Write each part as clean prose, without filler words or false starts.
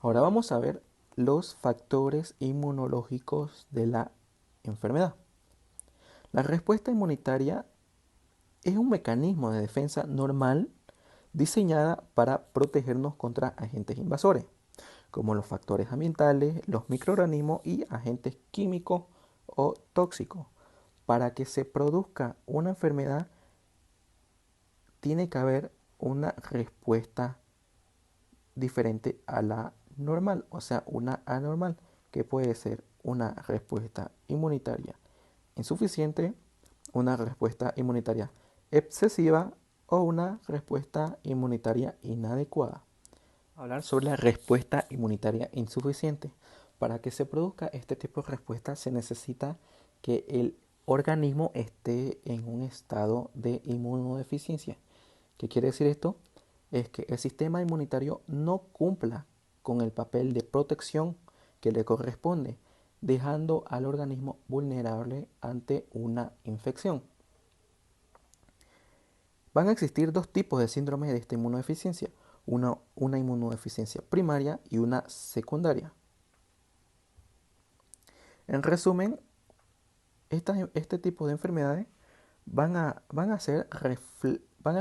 Ahora vamos a ver los factores inmunológicos de la enfermedad. La respuesta inmunitaria es un mecanismo de defensa normal diseñada para protegernos contra agentes invasores, como los factores ambientales, los microorganismos y agentes químicos o tóxicos. Para que se produzca una enfermedad, tiene que haber una respuesta diferente a la normal, o sea, una anormal, que puede ser una respuesta inmunitaria insuficiente, una respuesta inmunitaria excesiva o una respuesta inmunitaria inadecuada. Hablar sobre la respuesta inmunitaria insuficiente. Para que se produzca este tipo de respuesta se necesita que el organismo esté en un estado de inmunodeficiencia. ¿Qué quiere decir esto? Es que el sistema inmunitario no cumpla con el papel de protección que le corresponde, dejando al organismo vulnerable ante una infección. Van a existir dos tipos de síndrome de esta inmunodeficiencia, una inmunodeficiencia primaria y una secundaria. En resumen, este tipo de enfermedades van a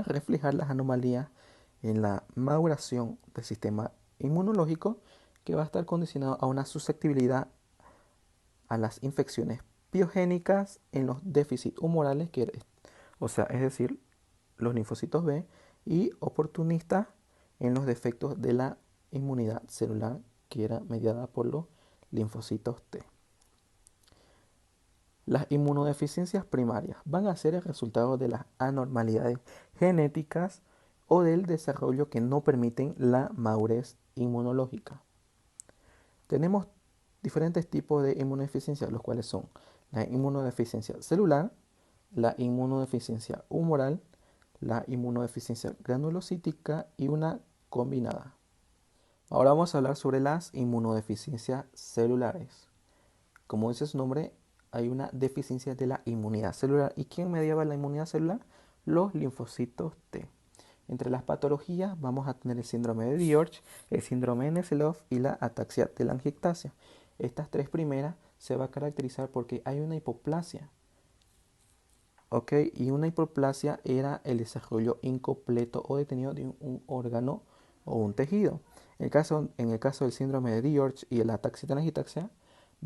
reflejar las anomalías en la maduración del sistema inmunológico, que va a estar condicionado a una susceptibilidad a las infecciones piogénicas en los déficits humorales, o sea, es decir, los linfocitos B, y oportunistas en los defectos de la inmunidad celular, que era mediada por los linfocitos T. Las inmunodeficiencias primarias van a ser el resultado de las anormalidades genéticas o del desarrollo que no permiten la madurez inmunológica. Tenemos diferentes tipos de inmunodeficiencia, los cuales son la inmunodeficiencia celular, la inmunodeficiencia humoral, la inmunodeficiencia granulocítica y una combinada. Ahora vamos a hablar sobre las inmunodeficiencias celulares. Como dice su nombre, hay una deficiencia de la inmunidad celular. ¿Y quién mediaba la inmunidad celular? Los linfocitos T. Entre las patologías vamos a tener el síndrome de Diorch, el síndrome de Neselov y la ataxia telangiectasia. Estas tres primeras se va a caracterizar porque hay una hipoplasia. ¿Ok? Y una hipoplasia era el desarrollo incompleto o detenido de un órgano o un tejido. En el caso del síndrome de Diorch y el ataxia telangiectasia,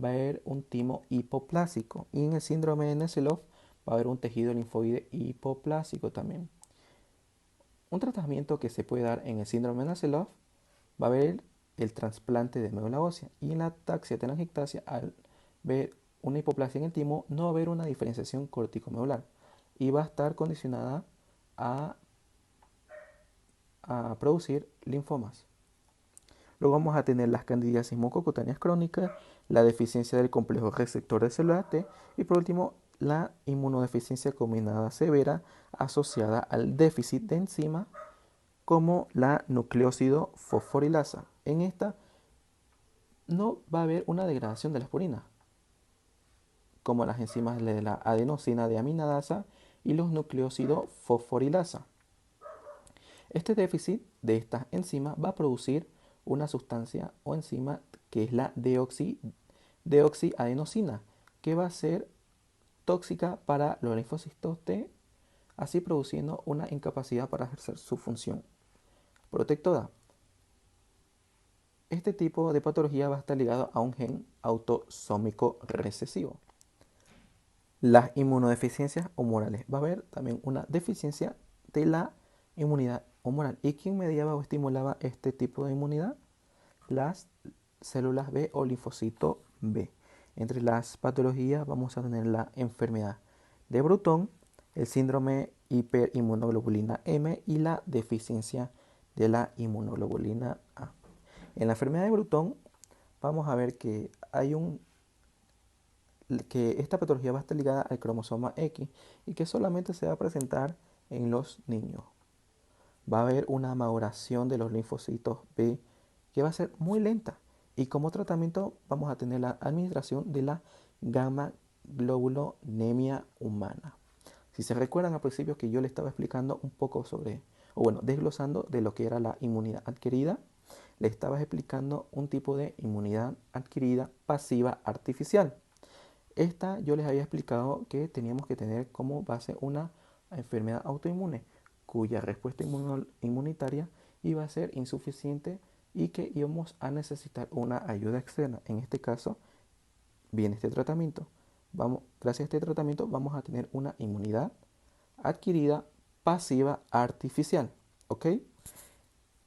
va a haber un timo hipoplásico. Y en el síndrome de Neselov va a haber un tejido linfoide hipoplásico también. Un tratamiento que se puede dar en el síndrome de Neselov va a haber el trasplante de médula ósea. Y en la ataxia telangiectasia, al ver una hipoplasia en el timo, no va a haber una diferenciación corticomedular y va a estar condicionada a producir linfomas. Luego vamos a tener las candidiasis mucocutáneas crónicas, la deficiencia del complejo receptor de célula T y por último la inmunodeficiencia combinada severa asociada al déficit de enzima como la nucleócido fosforilasa. En esta no va a haber una degradación de la purina, como las enzimas de la adenosina deaminadasa y los nucleócidos fosforilasa. Este déficit de estas enzimas va a producir una sustancia o enzima que es la deoxiadenosina, que va a ser tóxica para los linfocitos T, así produciendo una incapacidad para ejercer su función protectora. Este tipo de patología va a estar ligado a un gen autosómico recesivo. Las inmunodeficiencias humorales. Va a haber también una deficiencia de la inmunidad humoral. ¿Y quién mediaba o estimulaba este tipo de inmunidad? Las células B o linfocito B. Entre las patologías vamos a tener la enfermedad de Bruton, el síndrome hiperinmunoglobulina M y la deficiencia de la inmunoglobulina A. En la enfermedad de Bruton vamos a ver que esta patología va a estar ligada al cromosoma X y que solamente se va a presentar en los niños. Va a haber una maduración de los linfocitos B que va a ser muy lenta y como tratamiento vamos a tener la administración de la gamma globulinemia humana. Si se recuerdan al principio que yo les estaba explicando un poco sobre, o bueno, desglosando de lo que era la inmunidad adquirida, Le estaba explicando un tipo de inmunidad adquirida pasiva artificial. Esta yo les había explicado que teníamos que tener como base una enfermedad autoinmune cuya respuesta inmunitaria iba a ser insuficiente y que íbamos a necesitar una ayuda externa. En este caso, viene este tratamiento. Gracias a este tratamiento vamos a tener una inmunidad adquirida pasiva artificial. ¿Ok?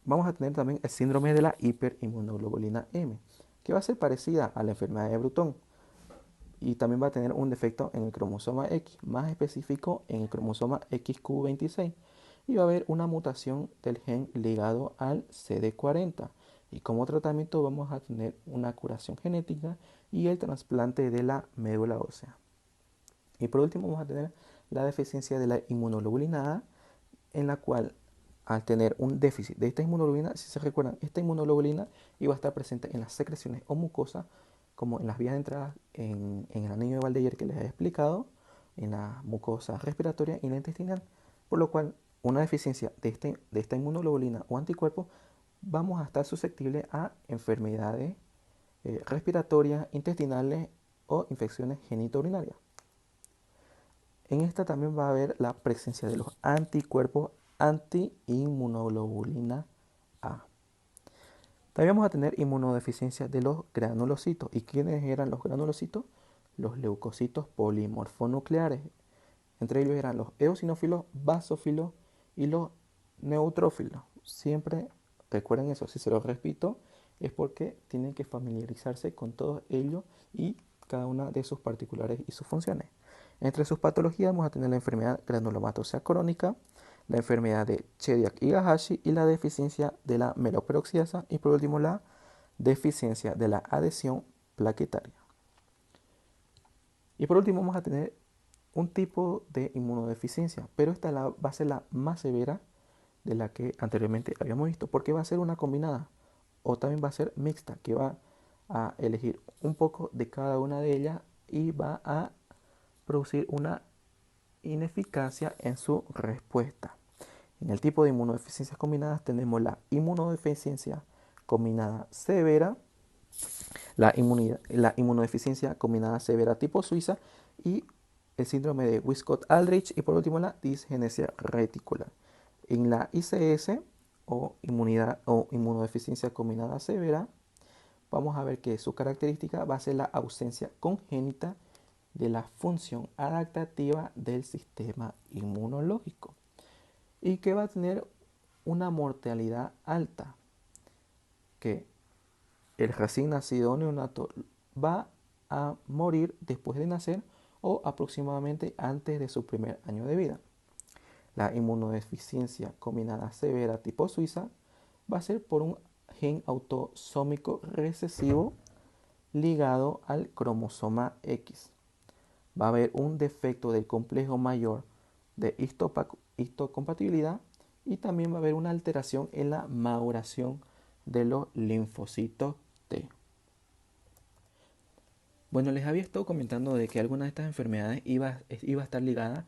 Vamos a tener también el síndrome de la hiperinmunoglobulina M, que va a ser parecida a la enfermedad de Bruton y también va a tener un defecto en el cromosoma X, más específico en el cromosoma XQ26, y va a haber una mutación del gen ligado al CD40. Y como tratamiento vamos a tener una curación genética y el trasplante de la médula ósea. Y por último vamos a tener la deficiencia de la inmunoglobulina A, en la cual al tener un déficit de esta inmunoglobulina, si se recuerdan, esta inmunoglobulina iba a estar presente en las secreciones o mucosas, como en las vías de entrada en el anillo de Valdeyer que les he explicado, en la mucosa respiratoria y la intestinal, por lo cual una deficiencia de esta inmunoglobulina o anticuerpo vamos a estar susceptibles a enfermedades respiratorias, intestinales o infecciones genitourinarias. En esta también va a haber la presencia de los anticuerpos antiinmunoglobulina A. También vamos a tener inmunodeficiencia de los granulocitos. ¿Y quiénes eran los granulocitos? Los leucocitos polimorfonucleares. Entre ellos eran los eosinófilos, basófilos y los neutrófilos. Siempre recuerden eso. Si se los repito, es porque tienen que familiarizarse con todos ellos y cada una de sus particulares y sus funciones. Entre sus patologías vamos a tener la enfermedad granulomatosa crónica, la enfermedad de Chediak-Igahashi y la deficiencia de la meloperoxidasa y por último la deficiencia de la adhesión plaquetaria. Y por último vamos a tener un tipo de inmunodeficiencia, pero esta va a ser la más severa de la que anteriormente habíamos visto, porque va a ser una combinada o también va a ser mixta, que va a elegir un poco de cada una de ellas y va a producir una ineficacia en su respuesta. En el tipo de inmunodeficiencias combinadas tenemos la inmunodeficiencia combinada severa, la inmunodeficiencia combinada severa tipo Suiza y el síndrome de Wiskott-Aldrich y por último la disgenesia reticular. En la ICS o inmunodeficiencia combinada severa vamos a ver que su característica va a ser la ausencia congénita de la función adaptativa del sistema inmunológico y que va a tener una mortalidad alta, que el recién nacido neonato va a morir después de nacer o aproximadamente antes de su primer año de vida. La inmunodeficiencia combinada severa tipo Suiza va a ser por un gen autosómico recesivo ligado al cromosoma X. Va a haber un defecto del complejo mayor de histocompatibilidad y también va a haber una alteración en la maduración de los linfocitos T. Bueno, les había estado comentando de que alguna de estas enfermedades iba a estar ligada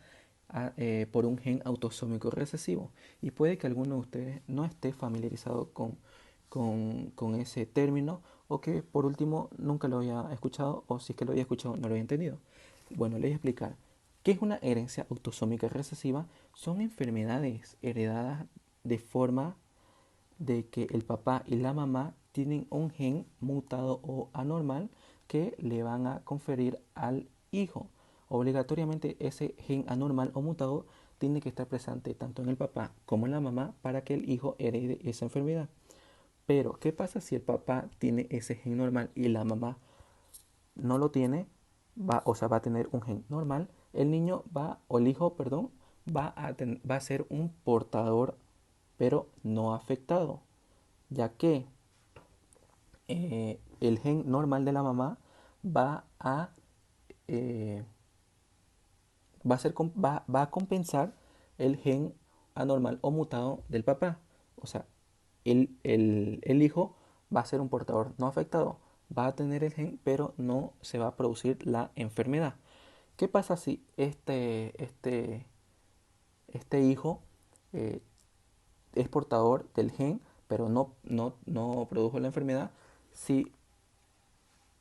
por un gen autosómico recesivo y puede que alguno de ustedes no esté familiarizado con ese término o que por último nunca lo haya escuchado o si es que lo había escuchado no lo había entendido. Bueno, les voy a explicar. ¿Qué es una herencia autosómica recesiva? Son enfermedades heredadas de forma de que el papá y la mamá tienen un gen mutado o anormal que le van a conferir al hijo. Obligatoriamente ese gen anormal o mutado tiene que estar presente tanto en el papá como en la mamá para que el hijo herede esa enfermedad. Pero, ¿qué pasa si el papá tiene ese gen normal y la mamá no lo tiene? Va a tener un gen normal. El niño o el hijo, perdón, va a ser un portador, pero no afectado, ya que el gen normal de la mamá va a, eh, va a compensar el gen anormal o mutado del papá. O sea, el hijo va a ser un portador no afectado, va a tener el gen, pero no se va a producir la enfermedad. ¿Qué pasa si este hijo eh, es portador del gen, pero no produjo la enfermedad, si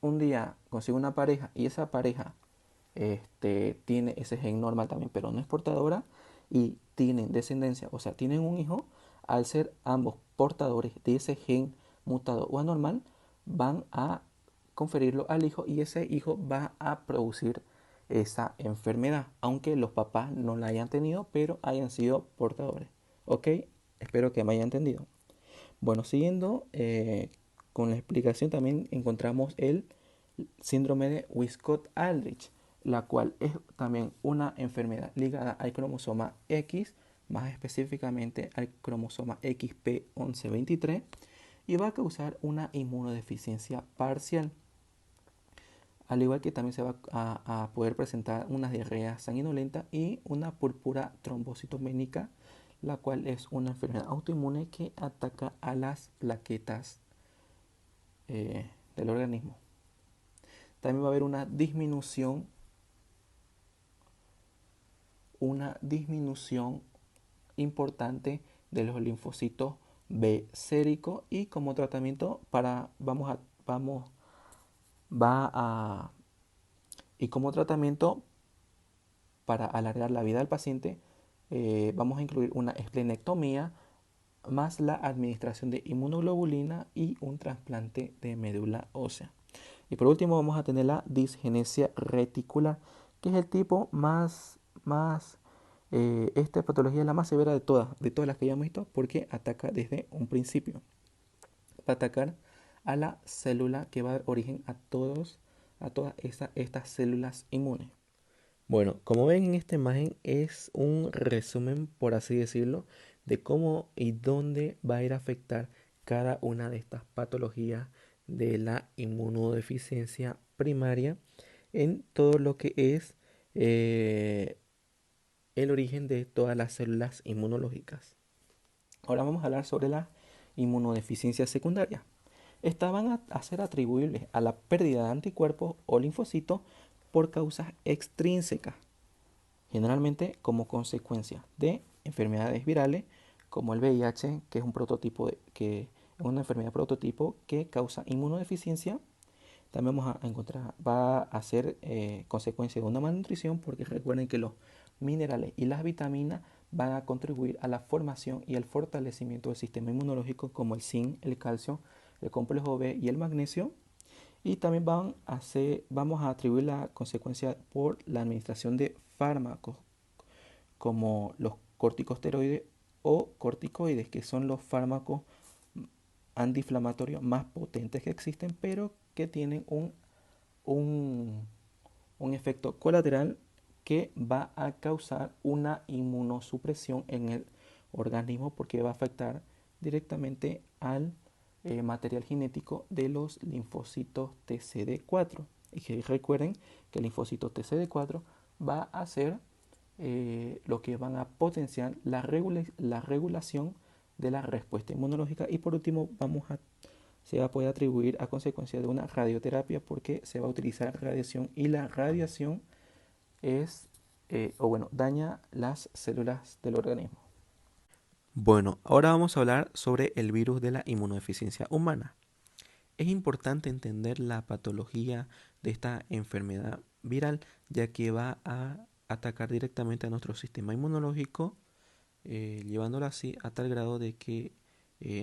un día consigue una pareja y esa pareja tiene ese gen normal también, pero no es portadora y tienen descendencia, o sea, tienen un hijo, al ser ambos portadores de ese gen mutado o anormal, van a conferirlo al hijo y ese hijo va a producir esa enfermedad, aunque los papás no la hayan tenido, pero hayan sido portadores. ¿Ok? Espero que me haya entendido. Bueno, siguiendo con la explicación, también encontramos el síndrome de Wiskott-Aldrich, la cual es también una enfermedad ligada al cromosoma X, más específicamente al cromosoma XP1123, y va a causar una inmunodeficiencia parcial. Al igual que también se va a poder presentar una diarrea sanguinolenta y una púrpura trombocitomínica, la cual es una enfermedad autoinmune que ataca a las plaquetas del organismo. También va a haber una disminución importante de los linfocitos B sérico y como tratamiento va a y como tratamiento para alargar la vida del paciente vamos a incluir una esplenectomía más la administración de inmunoglobulina y un trasplante de médula ósea. Y por último vamos a tener la disgenesia reticular, que es el tipo esta patología es la más severa de todas las que ya hemos visto, porque ataca desde un principio. Va a atacar a la célula que va a dar origen a todas estas células inmunes. Bueno, como ven en esta imagen es un resumen, por así decirlo, de cómo y dónde va a ir a afectar cada una de estas patologías de la inmunodeficiencia primaria en todo lo que es eh, el origen de todas las células inmunológicas. Ahora vamos a hablar sobre la inmunodeficiencia secundaria. Estas van a ser atribuibles a la pérdida de anticuerpos o linfocitos por causas extrínsecas, generalmente como consecuencia de enfermedades virales como el VIH, que es que es una enfermedad prototipo que causa inmunodeficiencia. También vamos a encontrar, va a ser consecuencia de una malnutrición, porque recuerden que los minerales y las vitaminas van a contribuir a la formación y al fortalecimiento del sistema inmunológico, como el zinc, el calcio, el complejo B y el magnesio. Y también vamos a atribuir la consecuencia por la administración de fármacos como los corticosteroides o corticoides, que son los fármacos antiinflamatorios más potentes que existen, pero que tienen un, un efecto colateral que va a causar una inmunosupresión en el organismo, porque va a afectar directamente al material genético de los linfocitos TCD4. Y que recuerden que el linfocito TCD4 va a ser lo que van a potenciar la regulación de la respuesta inmunológica. Y por último se va a poder atribuir a consecuencia de una radioterapia, porque se va a utilizar radiación y la radiación daña las células del organismo. Bueno, ahora vamos a hablar sobre el virus de la inmunodeficiencia humana. Es importante entender la patología de esta enfermedad viral, ya que va a atacar directamente a nuestro sistema inmunológico, llevándolo así a tal grado de que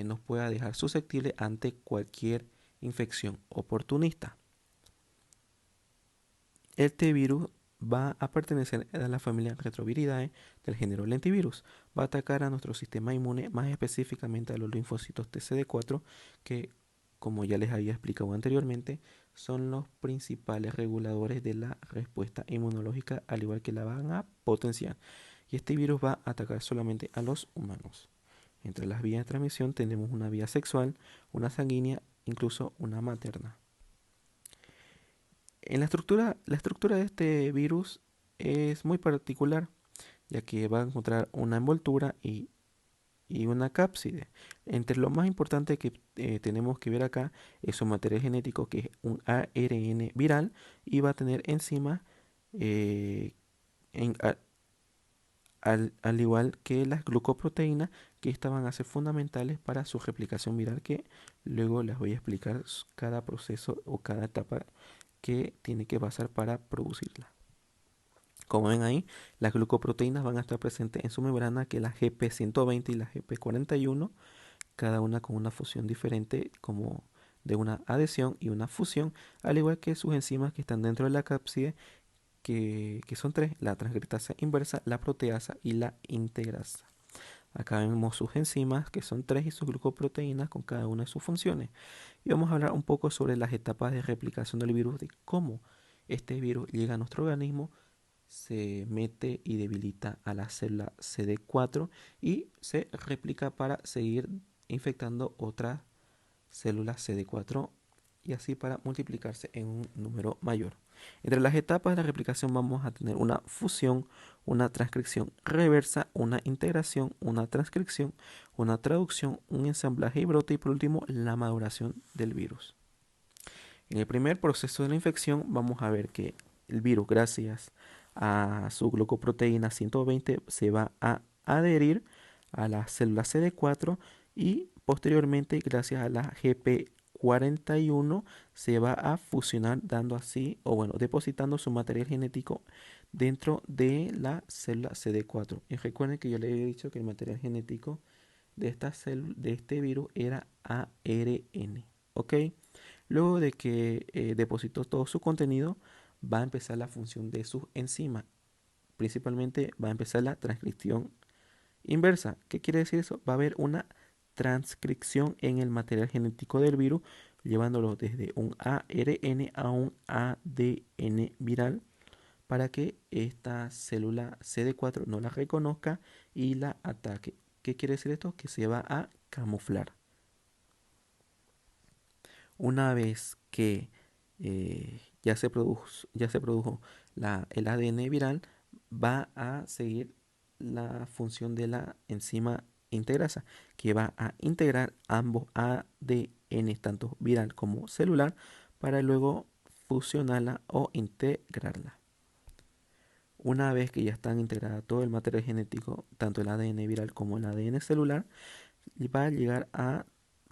nos pueda dejar susceptible ante cualquier infección oportunista. Este virus va a pertenecer a la familia Retroviridae del género lentivirus. Va a atacar a nuestro sistema inmune, más específicamente a los linfocitos TCD4, que, como ya les había explicado anteriormente, son los principales reguladores de la respuesta inmunológica, al igual que la van a potenciar. Y este virus va a atacar solamente a los humanos. Entre las vías de transmisión tenemos una vía sexual, una sanguínea, incluso una materna. La estructura de este virus es muy particular, ya que va a encontrar una envoltura y una cápside. Entre lo más importante que tenemos que ver acá es su material genético, que es un ARN viral, y va a tener enzimas en al igual que las glucoproteínas, que estas van a ser fundamentales para su replicación viral, que luego les voy a explicar cada proceso o cada etapa que tiene que pasar para producirla. Como ven ahí, las glucoproteínas van a estar presentes en su membrana, que es la GP120 y la GP41, cada una con una función diferente, como de una adhesión y una fusión, al igual que sus enzimas que están dentro de la cápside, que son tres: la transcriptasa inversa, la proteasa y la integrasa. Acá vemos sus enzimas, que son tres, y sus glucoproteínas con cada una de sus funciones. Y vamos a hablar un poco sobre las etapas de replicación del virus, de cómo este virus llega a nuestro organismo, se mete y debilita a la célula CD4 y se replica para seguir infectando otras células CD4 y así para multiplicarse en un número mayor. Entre las etapas de la replicación vamos a tener una fusión, una transcripción reversa, una integración, una transcripción, una traducción, un ensamblaje y brote y por último la maduración del virus. En el primer proceso de la infección vamos a ver que el virus, gracias a su glucoproteína 120, se va a adherir a la célula CD4 y posteriormente, gracias a la GP41, se va a fusionar, dando así, o bueno, depositando su material genético dentro de la célula CD4. Y recuerden que yo les he dicho que el material genético de esta célula, de este virus, era ARN. ¿Ok? Luego de que depositó todo su contenido, va a empezar la función de sus enzimas. Principalmente va a empezar la transcripción inversa. ¿Qué quiere decir eso? Va a haber una transcripción en el material genético del virus, llevándolo desde un ARN a un ADN viral para que esta célula CD4 no la reconozca y la ataque. ¿Qué quiere decir esto? Que se va a camuflar. Una vez que ya se produjo el ADN viral, va a seguir la función de la enzima integrasa, que va a integrar ambos ADN, tanto viral como celular, para luego fusionarla o integrarla. Una vez que ya están integradas todo el material genético, tanto el ADN viral como el ADN celular, va a llegar a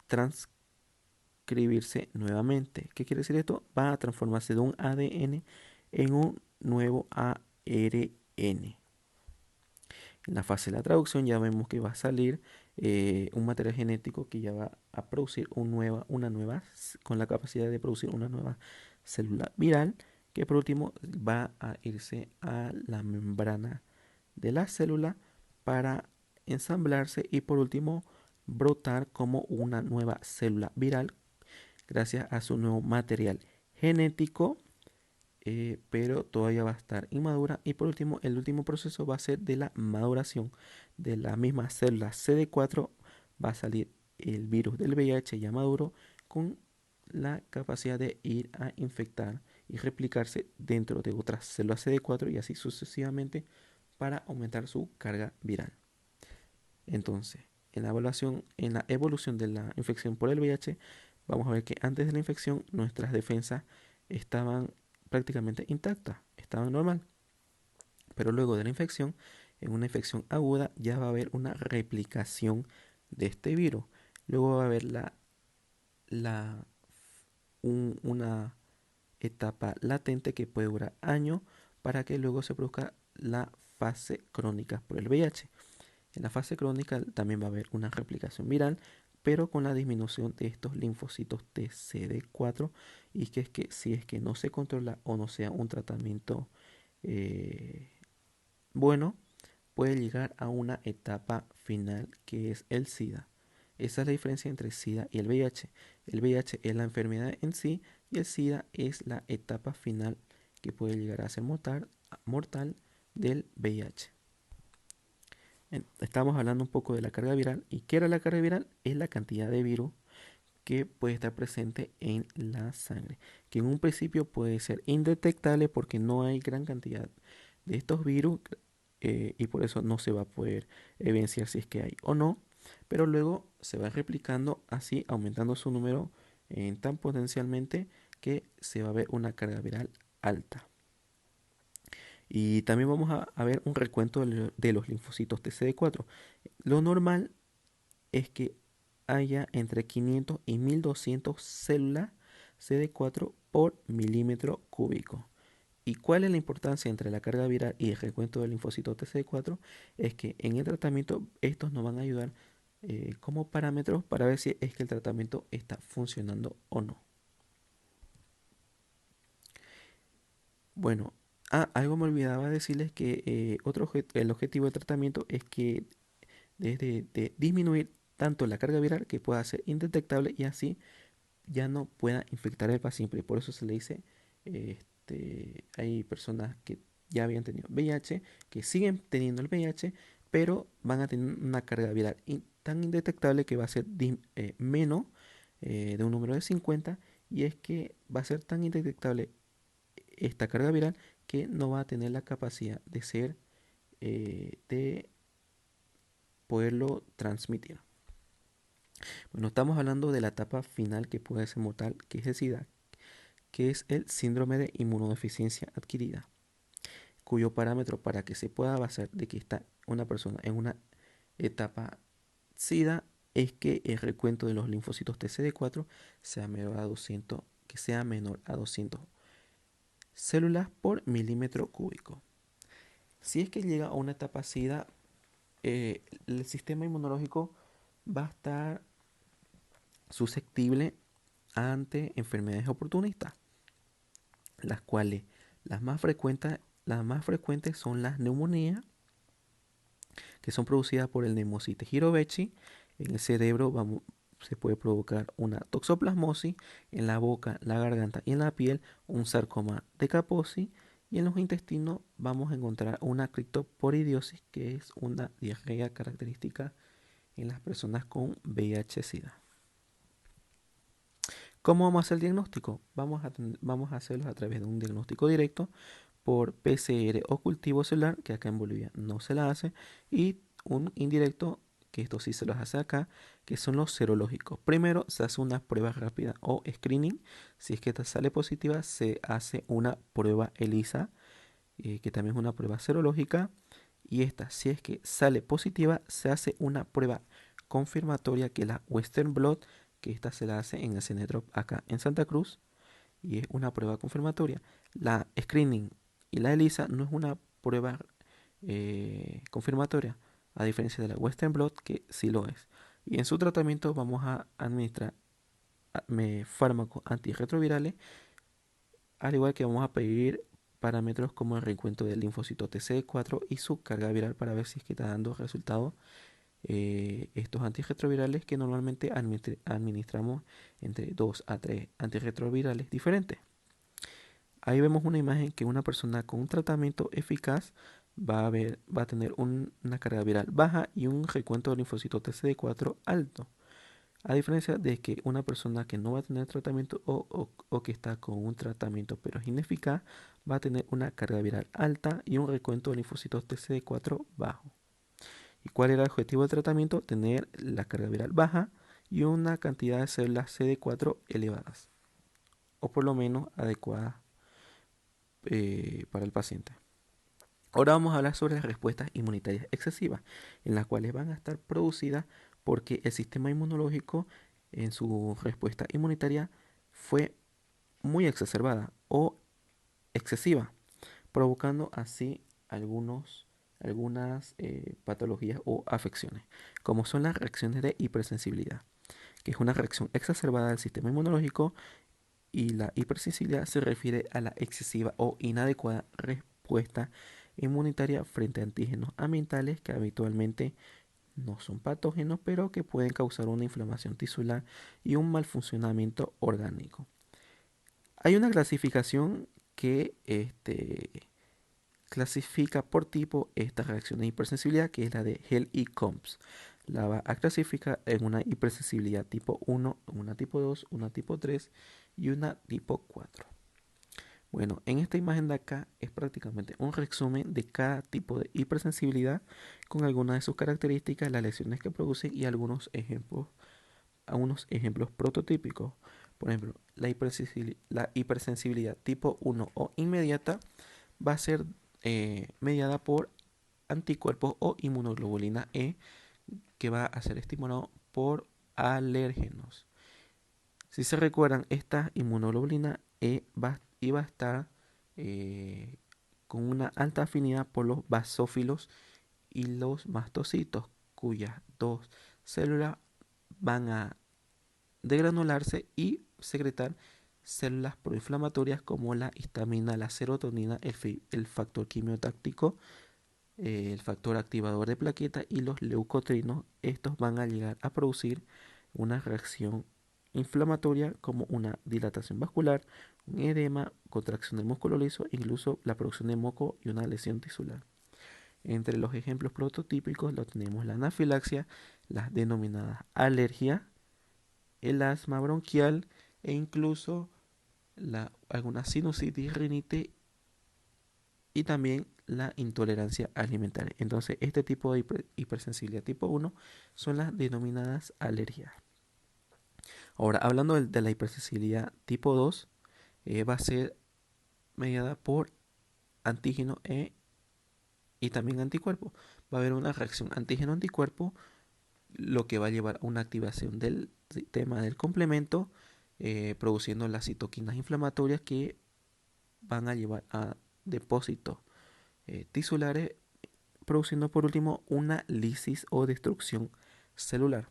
transcribirse nuevamente. ¿Qué quiere decir esto? Va a transformarse de un ADN en un nuevo ARN. En la fase de la traducción ya vemos que va a salir un material genético que ya va a producir con la capacidad de producir una nueva célula viral, que por último va a irse a la membrana de la célula para ensamblarse y por último brotar como una nueva célula viral gracias a su nuevo material genético, pero todavía va a estar inmadura. Y por último, el último proceso va a ser de la maduración de la misma célula CD4. Va a salir el virus del VIH ya maduro, con la capacidad de ir a infectar y replicarse dentro de otras células CD4 y así sucesivamente para aumentar su carga viral. Entonces, en la evolución de la infección por el VIH, vamos a ver que antes de la infección nuestras defensas estaban prácticamente intactas, estaban normal. Pero luego de la infección, en una infección aguda, ya va a haber una replicación de este virus. Luego va a haber la, una etapa latente que puede durar años para que luego se produzca la fase crónica por el VIH. En la fase crónica también va a haber una replicación viral, pero con la disminución de estos linfocitos TCD4, y que es que si es que no se controla o no sea un tratamiento eh, bueno, puede llegar a una etapa final que es el SIDA. Esa es la diferencia entre SIDA y el VIH. El VIH es la enfermedad en sí y el SIDA es la etapa final que puede llegar a ser mortal del VIH. Estamos hablando un poco de la carga viral. ¿Y qué era la carga viral? Es la cantidad de virus que puede estar presente en la sangre, que en un principio puede ser indetectable porque no hay gran cantidad de estos virus, y por eso no se va a poder evidenciar si es que hay o no, pero luego se va replicando así, aumentando su número tan potencialmente que se va a ver una carga viral alta. Y también vamos a ver un recuento de los linfocitos TCD4. Lo normal es que haya entre 500 y 1200 células CD4 por milímetro cúbico. ¿Y cuál es la importancia entre la carga viral y el recuento del linfocito TCD4? Es que en el tratamiento estos nos van a ayudar como parámetros para ver si es que el tratamiento está funcionando o no. Bueno, algo me olvidaba decirles que el objetivo del tratamiento es que desde de disminuir tanto la carga viral que pueda ser indetectable y así ya no pueda infectar al paciente. Por eso se le dice, hay personas que ya habían tenido VIH, que siguen teniendo el VIH, pero van a tener una carga viral tan indetectable que va a ser menos de un número de 50, y es que va a ser tan indetectable esta carga viral que no va a tener la capacidad de ser, de poderlo transmitir. Bueno, estamos hablando de la etapa final que puede ser mortal, que es el SIDA, que es el síndrome de inmunodeficiencia adquirida, cuyo parámetro para que se pueda basar de que está una persona en una etapa SIDA es que el recuento de los linfocitos TCD4 sea menor a 200, que sea menor a 200 células por milímetro cúbico. Si es que llega a una etapa SIDA, el sistema inmunológico va a estar susceptible ante enfermedades oportunistas, las cuales las más frecuentes son las neumonías, que son producidas por el Pneumocystis jirovecii. En el cerebro se puede provocar una toxoplasmosis, en la boca, la garganta y en la piel un sarcoma de Kaposi, y en los intestinos vamos a encontrar una criptoporidiosis, que es una diarrea característica en las personas con VIH-Sida. ¿Cómo vamos a hacer el diagnóstico? Vamos a hacerlo a través de un diagnóstico directo por PCR o cultivo celular, que acá en Bolivia no se la hace, y un indirecto, que esto sí se los hace acá, que son los serológicos. Primero se hace una prueba rápida o screening. Si es que esta sale positiva, se hace una prueba ELISA, que también es una prueba serológica. Y esta, si es que sale positiva, se hace una prueba confirmatoria, que es la Western Blot, que esta se la hace en el Cenedrop acá en Santa Cruz, y es una prueba confirmatoria. La screening y la ELISA no es una prueba confirmatoria, a diferencia de la Western Blot, que sí lo es. Y en su tratamiento vamos a administrar fármacos antirretrovirales, al igual que vamos a pedir parámetros como el reencuentro del linfocito TCD4 y su carga viral, para ver si es que está dando resultados estos antirretrovirales, que normalmente administramos entre 2 a 3 antirretrovirales diferentes. Ahí vemos una imagen que una persona con un tratamiento eficaz va a tener una carga viral baja y un recuento de linfocitos TCD4 alto. A diferencia de que una persona que no va a tener tratamiento, o que está con un tratamiento pero es ineficaz, va a tener una carga viral alta y un recuento de linfocitos TCD4 bajo. ¿Y cuál era el objetivo del tratamiento? Tener la carga viral baja y una cantidad de células CD4 elevadas, o por lo menos adecuadas para el paciente. Ahora vamos a hablar sobre las respuestas inmunitarias excesivas, en las cuales van a estar producidas porque el sistema inmunológico en su respuesta inmunitaria fue muy exacerbada o excesiva, provocando así algunas patologías o afecciones, como son las reacciones de hipersensibilidad, que es una reacción exacerbada del sistema inmunológico, y la hipersensibilidad se refiere a la excesiva o inadecuada respuesta inmunitaria frente a antígenos ambientales que habitualmente no son patógenos, pero que pueden causar una inflamación tisular y un mal funcionamiento orgánico. Hay una clasificación que clasifica por tipo estas reacciones de hipersensibilidad, que es la de Hell y Combs. La va a clasificar en una hipersensibilidad tipo 1, una tipo 2, una tipo 3 y una tipo 4. Bueno, en esta imagen de acá es prácticamente un resumen de cada tipo de hipersensibilidad, con algunas de sus características, las lesiones que producen y algunos ejemplos prototípicos. Por ejemplo, la hipersensibilidad tipo 1 o inmediata va a ser mediada por anticuerpos o inmunoglobulina E, que va a ser estimulado por alérgenos. Si se recuerdan, esta inmunoglobulina E iba a estar eh, con una alta afinidad por los basófilos y los mastocitos, cuyas dos células van a degranularse y secretar células proinflamatorias como la histamina, la serotonina, el factor quimiotáctico, el factor activador de plaquetas y los leucotrinos. Estos van a llegar a producir una reacción inflamatoria como una dilatación vascular, un edema, contracción del músculo liso, incluso la producción de moco y una lesión tisular. Entre los ejemplos prototípicos lo tenemos la anafilaxia, las denominadas alergias, el asma bronquial e incluso alguna sinusitis, rinite y también la intolerancia alimentaria. Entonces, este tipo de hipersensibilidad tipo 1 son las denominadas alergias. Ahora, hablando de la hipersensibilidad tipo 2, va a ser mediada por antígeno y también anticuerpo. Va a haber una reacción antígeno-anticuerpo, lo que va a llevar a una activación del sistema del complemento, produciendo las citoquinas inflamatorias que van a llevar a depósitos tisulares, produciendo por último una lisis o destrucción celular.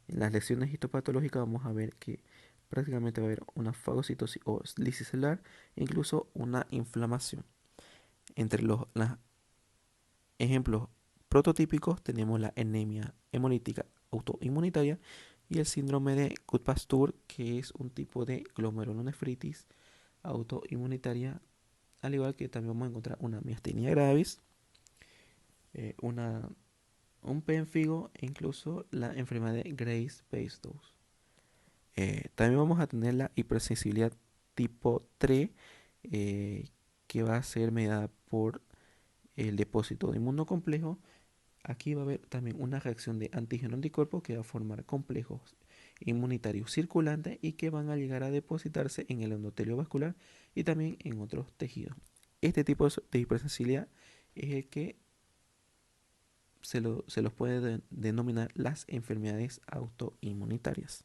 En las lesiones histopatológicas vamos a ver que prácticamente va a haber una fagocitosis o lisis celular, incluso una inflamación. Entre los ejemplos prototípicos tenemos la anemia hemolítica autoinmunitaria y el síndrome de Goodpasture, que es un tipo de glomerulonefritis autoinmunitaria, al igual que también vamos a encontrar una miastenia gravis, una un pénfigo e incluso la enfermedad de Graves-Basedow. También vamos a tener la hipersensibilidad tipo 3, que va a ser mediada por el depósito de inmunocomplejo. Aquí va a haber también una reacción de antígeno-anticuerpo que va a formar complejos inmunitarios circulantes y que van a llegar a depositarse en el endotelio vascular y también en otros tejidos. Este tipo de hipersensibilidad es el que se los puede denominar las enfermedades autoinmunitarias.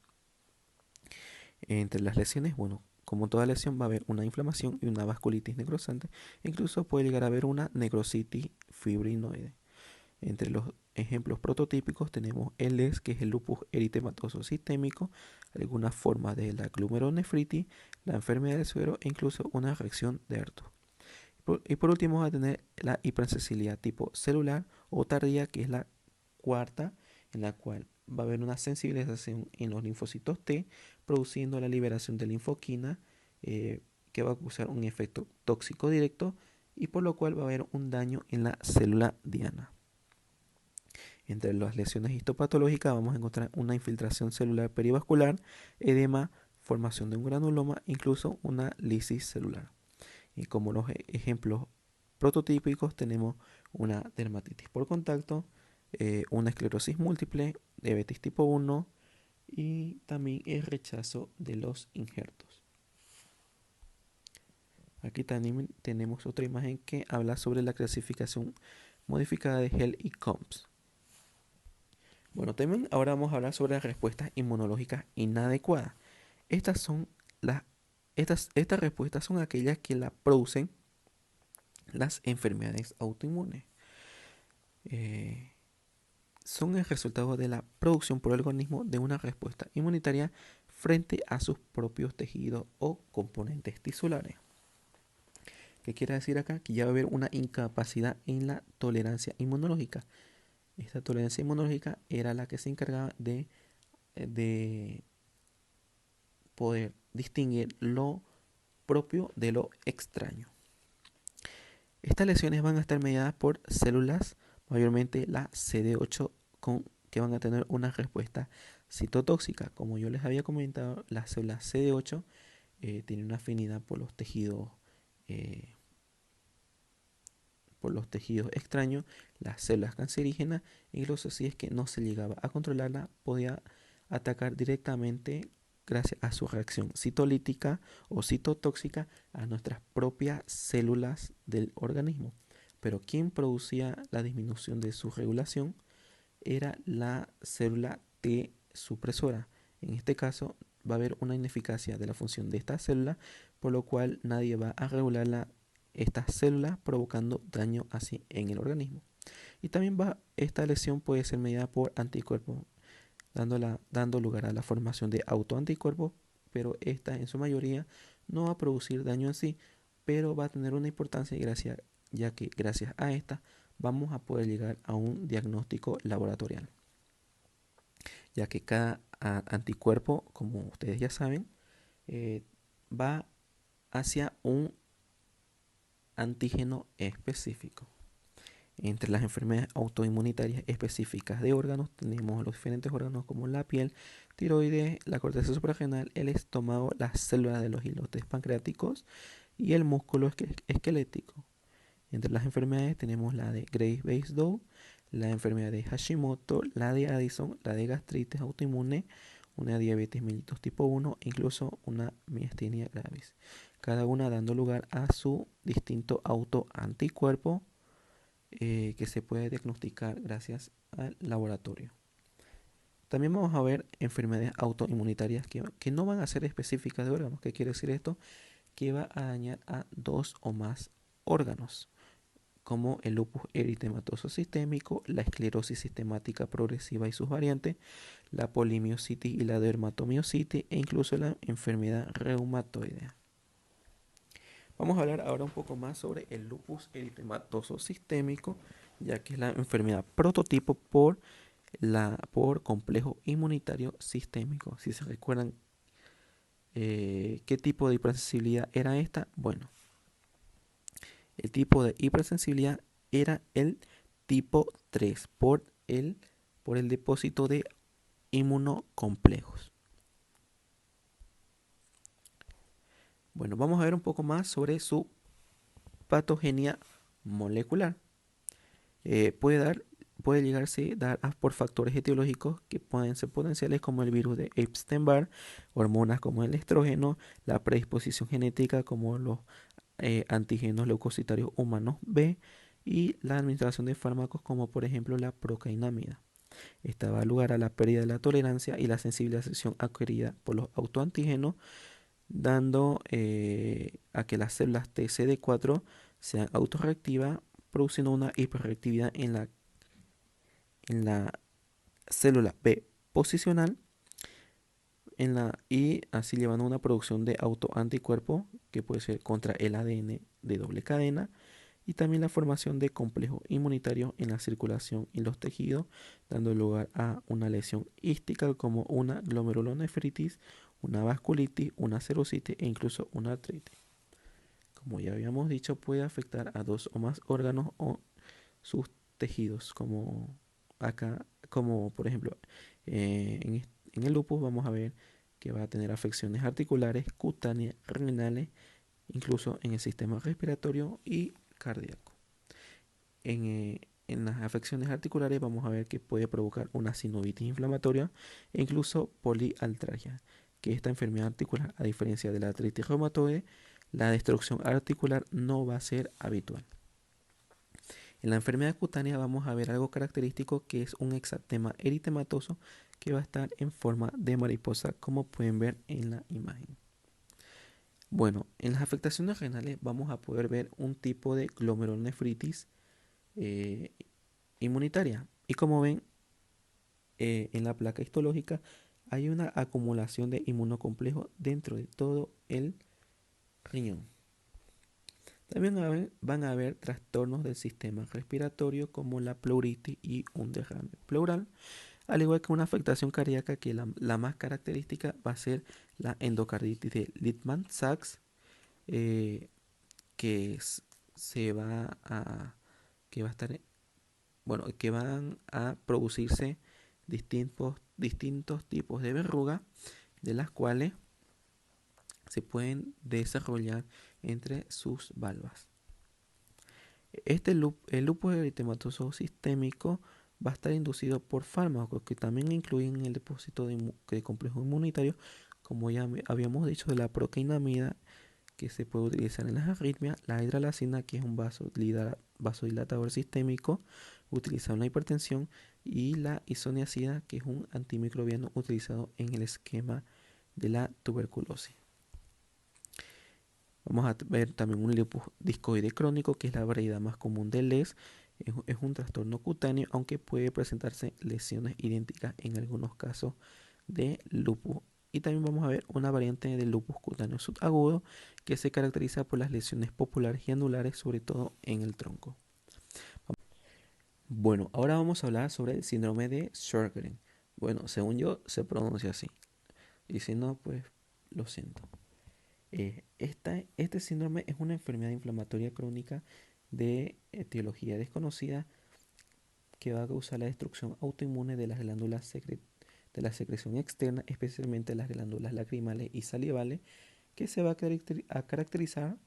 Entre las lesiones, bueno, como toda lesión va a haber una inflamación y una vasculitis necrosante. Incluso puede llegar a haber una necrositis fibrinoide. Entre los ejemplos prototípicos tenemos el LES, que es el lupus eritematoso sistémico, algunas formas de la glomerulonefritis, la enfermedad del suero e incluso una reacción de Erto. Y por último vamos a tener la hipersensibilidad tipo celular o tardía, que es la cuarta, en la cual va a haber una sensibilización en los linfocitos T, produciendo la liberación de linfoquina, que va a causar un efecto tóxico directo y por lo cual va a haber un daño en la célula diana. Entre las lesiones histopatológicas vamos a encontrar una infiltración celular perivascular, edema, formación de un granuloma, incluso una lisis celular. Y como los ejemplos prototípicos tenemos una dermatitis por contacto, una esclerosis múltiple, diabetes tipo 1 y también el rechazo de los injertos. Aquí también tenemos otra imagen que habla sobre la clasificación modificada de Hell y Combs. Bueno, también ahora vamos a hablar sobre las respuestas inmunológicas inadecuadas. Estas son las estas respuestas son aquellas que la producen las enfermedades autoinmunes. Eh, Son el resultado de la producción por el organismo de una respuesta inmunitaria frente a sus propios tejidos o componentes tisulares. ¿Qué quiere decir acá? Que ya va a haber una incapacidad en la tolerancia inmunológica. Esta tolerancia inmunológica era la que se encargaba de poder distinguir lo propio de lo extraño. Estas lesiones van a estar mediadas por células, mayormente la CD8, que van a tener una respuesta citotóxica. Como yo les había comentado, las células CD8 tienen una afinidad eh, por los tejidos extraños, las células cancerígenas, incluso si es que no se llegaba a controlarla, podía atacar directamente gracias a su reacción citolítica o citotóxica a nuestras propias células del organismo. Pero quien producía la disminución de su regulación era la célula T supresora. En este caso va a haber una ineficacia de la función de esta célula, por lo cual nadie va a regular estas células, provocando daño así en el organismo. Y también esta lesión puede ser mediada por anticuerpos, dando lugar a la formación de autoanticuerpos, pero esta en su mayoría no va a producir daño en sí, pero va a tener una importancia ya que gracias a esta vamos a poder llegar a un diagnóstico laboratorial, ya que cada anticuerpo, como ustedes ya saben, va hacia un antígeno específico. Entre las enfermedades autoinmunitarias específicas de órganos tenemos los diferentes órganos como la piel, tiroides, la corteza suprarrenal, el estómago, las células de los islotes pancreáticos y el músculo esquelético. Entre las enfermedades tenemos la de Graves-Basedow, la enfermedad de Hashimoto, la de Addison, la de gastritis autoinmune, una diabetes mellitus tipo 1 e incluso una miastenia gravis. Cada una dando lugar a su distinto autoanticuerpo que se puede diagnosticar gracias al laboratorio. También vamos a ver enfermedades autoinmunitarias que no van a ser específicas de órganos. ¿Qué quiere decir esto? Que va a dañar a 2 o más órganos, como el lupus eritematoso sistémico, la esclerosis sistemática progresiva y sus variantes, la polimiositis y la dermatomiositis e incluso la enfermedad reumatoidea. Vamos a hablar ahora un poco más sobre el lupus eritematoso sistémico, ya que es la enfermedad prototipo por complejo inmunitario sistémico. Si se recuerdan qué tipo de hipersensibilidad era esta, bueno, el tipo de hipersensibilidad era el tipo 3 por el depósito de inmunocomplejos. Bueno, vamos a ver un poco más sobre su patogenia molecular. Puede llegarse a dar por factores etiológicos que pueden ser potenciales, como el virus de Epstein-Barr, hormonas como el estrógeno, la predisposición genética como los antígenos leucocitarios humanos B y la administración de fármacos como por ejemplo la procainamida. Esta da lugar a la pérdida de la tolerancia y la sensibilización adquirida por los autoantígenos, dando a que las células TCD4 sean autorreactivas, produciendo una hiperreactividad en la célula B posicional y así llevando a una producción de autoanticuerpos que puede ser contra el ADN de doble cadena y también la formación de complejos inmunitarios en la circulación y los tejidos, dando lugar a una lesión ística como una glomerulonefritis, una vasculitis, una serositis e incluso una artritis. Como ya habíamos dicho, puede afectar a 2 o más órganos o sus tejidos, como acá, como por ejemplo en el lupus vamos a ver que va a tener afecciones articulares, cutáneas, renales, incluso en el sistema respiratorio y cardíaco. En las afecciones articulares vamos a ver que puede provocar una sinovitis inflamatoria e incluso poliartralgia, que esta enfermedad articular, a diferencia de la artritis reumatoide, la destrucción articular no va a ser habitual. En la enfermedad cutánea vamos a ver algo característico, que es un exantema eritematoso que va a estar en forma de mariposa, como pueden ver en la imagen. Bueno, en las afectaciones renales vamos a poder ver un tipo de glomerulonefritis inmunitaria. Y como ven, en la placa histológica hay una acumulación de inmunocomplejos dentro de todo el riñón. También van a haber trastornos del sistema respiratorio como la pleuritis y un derrame pleural, al igual que una afectación cardíaca que la más característica va a ser la endocarditis de Lippmann-Sachs, que se va a que va a estar bueno, que van a producirse distintos tipos de verrugas, de las cuales se pueden desarrollar entre sus valvas. El lupus eritematoso sistémico va a estar inducido por fármacos que también incluyen el depósito de complejos inmunitarios, como ya habíamos dicho, de la procainamida, que se puede utilizar en las arritmias, la hidralazina, que es un vasodilatador sistémico utilizado en la hipertensión, y la isoniazida, que es un antimicrobiano utilizado en el esquema de la tuberculosis. Vamos a ver también un lupus discoide crónico, que es la variedad más común del LES. Es un trastorno cutáneo, aunque puede presentarse lesiones idénticas en algunos casos de lupus. Y también vamos a ver una variante del lupus cutáneo subagudo, que se caracteriza por las lesiones populares y anulares, sobre todo en el tronco. Bueno, ahora vamos a hablar sobre el síndrome de Sjögren. Bueno, según yo se pronuncia así. Y si no, pues lo siento. Este síndrome es una enfermedad inflamatoria crónica de etiología desconocida que va a causar la destrucción autoinmune de las glándulas de la secreción externa, especialmente las glándulas lacrimales y salivales, que se va a caracterizar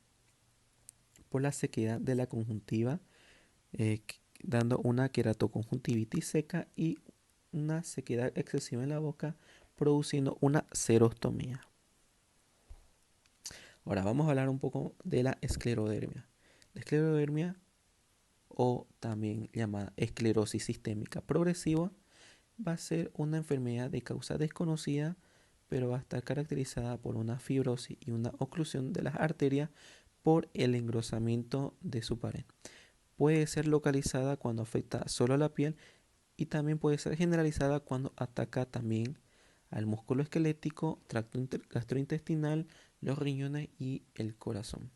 por la sequedad de la conjuntiva, dando una queratoconjuntivitis seca y una sequedad excesiva en la boca, produciendo una xerostomía. Ahora vamos a hablar un poco de la esclerodermia. La esclerodermia, o también llamada esclerosis sistémica progresiva, va a ser una enfermedad de causa desconocida, pero va a estar caracterizada por una fibrosis y una oclusión de las arterias por el engrosamiento de su pared. Puede ser localizada cuando afecta solo a la piel y también puede ser generalizada cuando ataca también al músculo esquelético, tracto gastrointestinal, los riñones y el corazón.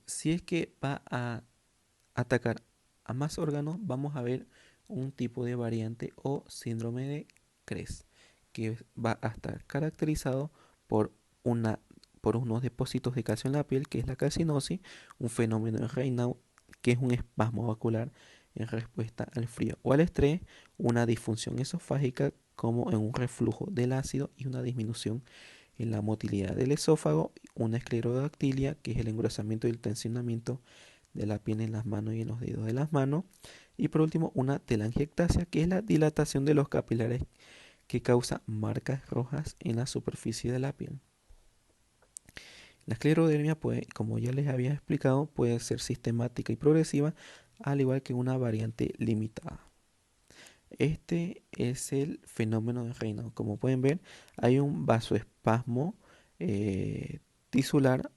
Si es que va a atacar a más órganos, vamos a ver un tipo de variante o síndrome de CRES, que va a estar caracterizado por, una, por unos depósitos de calcio en la piel, que es la calcinosis, un fenómeno de Raynaud, que es un espasmo vascular en respuesta al frío o al estrés, una disfunción esofágica como en un reflujo del ácido y una disminución en la motilidad del esófago, una esclerodactilia, que es el engrosamiento y el tensionamiento de la piel en las manos y en los dedos de las manos. Y por último, una telangiectasia, que es la dilatación de los capilares que causa marcas rojas en la superficie de la piel. La esclerodermia puede, como ya les había explicado, puede ser sistemática y progresiva, al igual que una variante limitada. Este es el fenómeno de Raynaud. Como pueden ver, hay un vasoespasmo tisular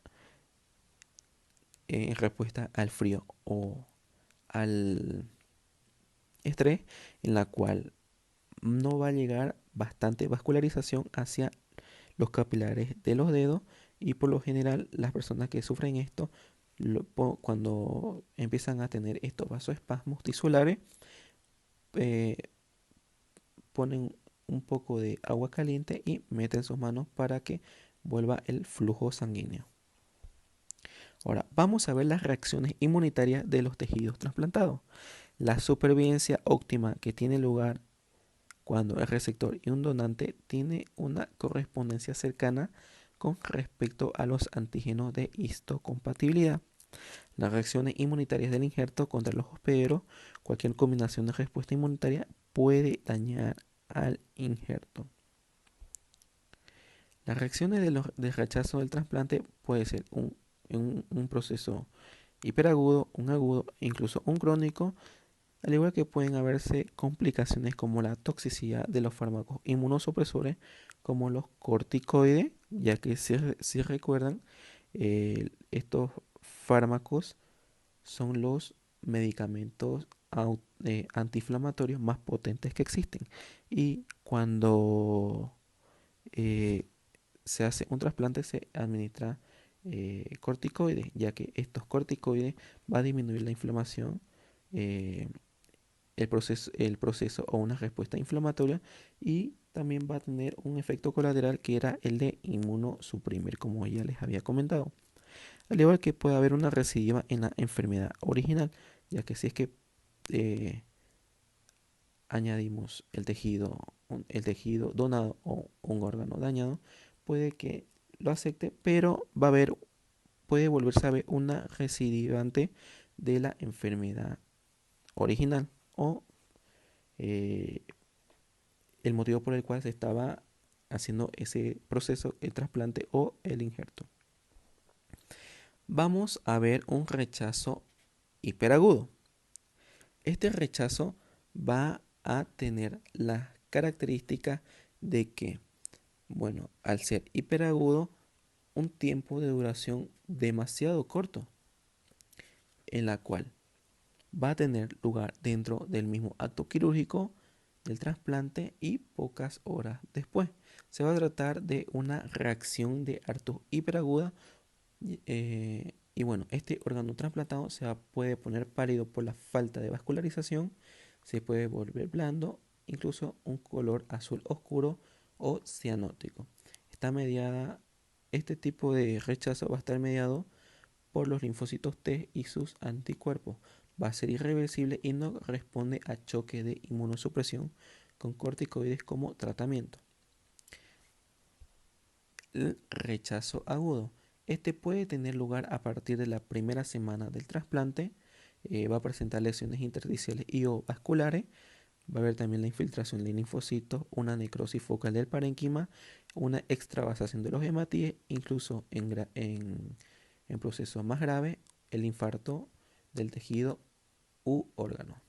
en respuesta al frío o al estrés, en la cual no va a llegar bastante vascularización hacia los capilares de los dedos, y por lo general las personas que sufren esto, cuando empiezan a tener estos vasoespasmos tisulares, eh, ponen un poco de agua caliente y meten sus manos para que vuelva el flujo sanguíneo. Ahora vamos a ver las reacciones inmunitarias de los tejidos trasplantados. La supervivencia óptima que tiene lugar cuando el receptor y un donante tiene una correspondencia cercana con respecto a los antígenos de histocompatibilidad. Las reacciones inmunitarias del injerto contra los hospederos, cualquier combinación de respuesta inmunitaria puede dañar al injerto. Las reacciones de rechazo del trasplante puede ser un proceso hiperagudo, un agudo e incluso un crónico, al igual que pueden haberse complicaciones como la toxicidad de los fármacos inmunosupresores como los corticoides, ya que si recuerdan, estos fármacos son los medicamentos antiinflamatorios más potentes que existen. Y cuando eh, se hace un trasplante se administra corticoides, ya que estos corticoides va a disminuir la inflamación, eh, el proceso o una respuesta inflamatoria, y también va a tener un efecto colateral que era el de inmunosuprimir, como ya les había comentado. Al igual que puede haber una recidiva en la enfermedad original, ya que si es que eh, añadimos el tejido donado o un órgano dañado, puede que lo acepte, pero puede volverse a ver una recidivante de la enfermedad original, o eh, el motivo por el cual se estaba haciendo ese proceso, el trasplante o el injerto. Vamos a ver un rechazo hiperagudo. Este rechazo va a tener las características de que, bueno, al ser hiperagudo, un tiempo de duración demasiado corto, en la cual va a tener lugar dentro del mismo acto quirúrgico del trasplante y pocas horas después. Se va a tratar de una reacción de Artus hiperaguda y bueno, este órgano trasplantado puede poner pálido por la falta de vascularización, se puede volver blando, incluso un color azul oscuro o cianótico. Este tipo de rechazo va a estar mediado por los linfocitos T y sus anticuerpos. Va a ser irreversible y no responde a choque de inmunosupresión con corticoides como tratamiento. El rechazo agudo. Este puede tener lugar a partir de la primera semana del trasplante. Va a presentar lesiones intersticiales y o vasculares. Va a haber también la infiltración de linfocitos, una necrosis focal del parénquima, una extravasación de los hematíes, incluso en procesos más graves, el infarto del tejido u órgano.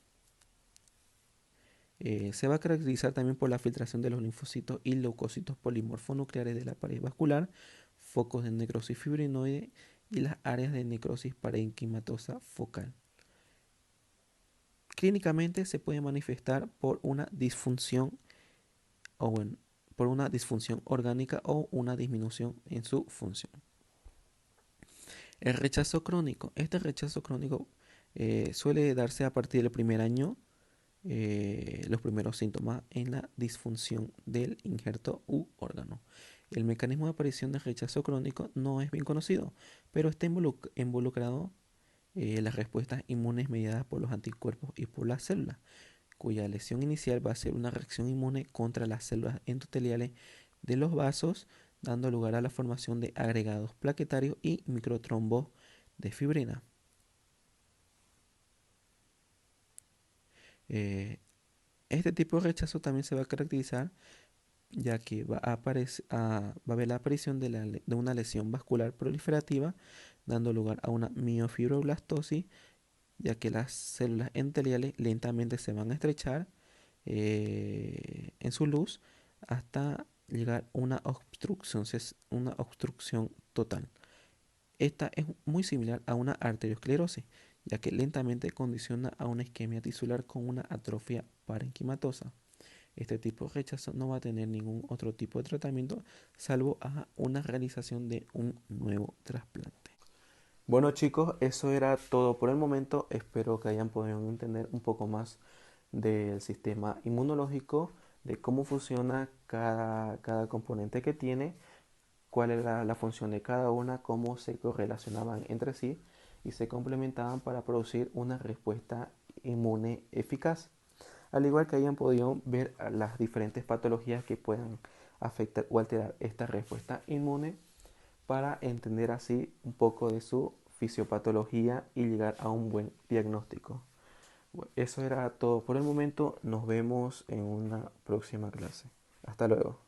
Se va a caracterizar también por la filtración de los linfocitos y leucocitos polimorfonucleares de la pared vascular, focos de necrosis fibrinoide y las áreas de necrosis parenquimatosa focal. Clínicamente se puede manifestar por una disfunción por una disfunción orgánica o una disminución en su función. El rechazo crónico. Este rechazo crónico suele darse a partir del primer año, los primeros síntomas en la disfunción del injerto u órgano. El mecanismo de aparición del rechazo crónico no es bien conocido, pero está involucrado las respuestas inmunes mediadas por los anticuerpos y por las células, cuya lesión inicial va a ser una reacción inmune contra las células endoteliales de los vasos, dando lugar a la formación de agregados plaquetarios y microtrombos de fibrina. Este tipo de rechazo también se va a caracterizar ya que va a haber la aparición de una lesión vascular proliferativa, dando lugar a una miofibroblastosis, ya que las células endoteliales lentamente se van a estrechar en su luz hasta llegar a una obstrucción total. Esta es muy similar a una arteriosclerosis, ya que lentamente condiciona a una isquemia tisular con una atrofia parenquimatosa. Este tipo de rechazo no va a tener ningún otro tipo de tratamiento salvo a una realización de un nuevo trasplante. Bueno chicos, eso era todo por el momento. Espero que hayan podido entender un poco más del sistema inmunológico, de cómo funciona cada componente que tiene, cuál era la función de cada una, cómo se correlacionaban entre sí y se complementaban para producir una respuesta inmune eficaz. Al igual que hayan podido ver las diferentes patologías que puedan afectar o alterar esta respuesta inmune para entender así un poco de su fisiopatología y llegar a un buen diagnóstico. Eso era todo por el momento. Nos vemos en una próxima clase. Hasta luego.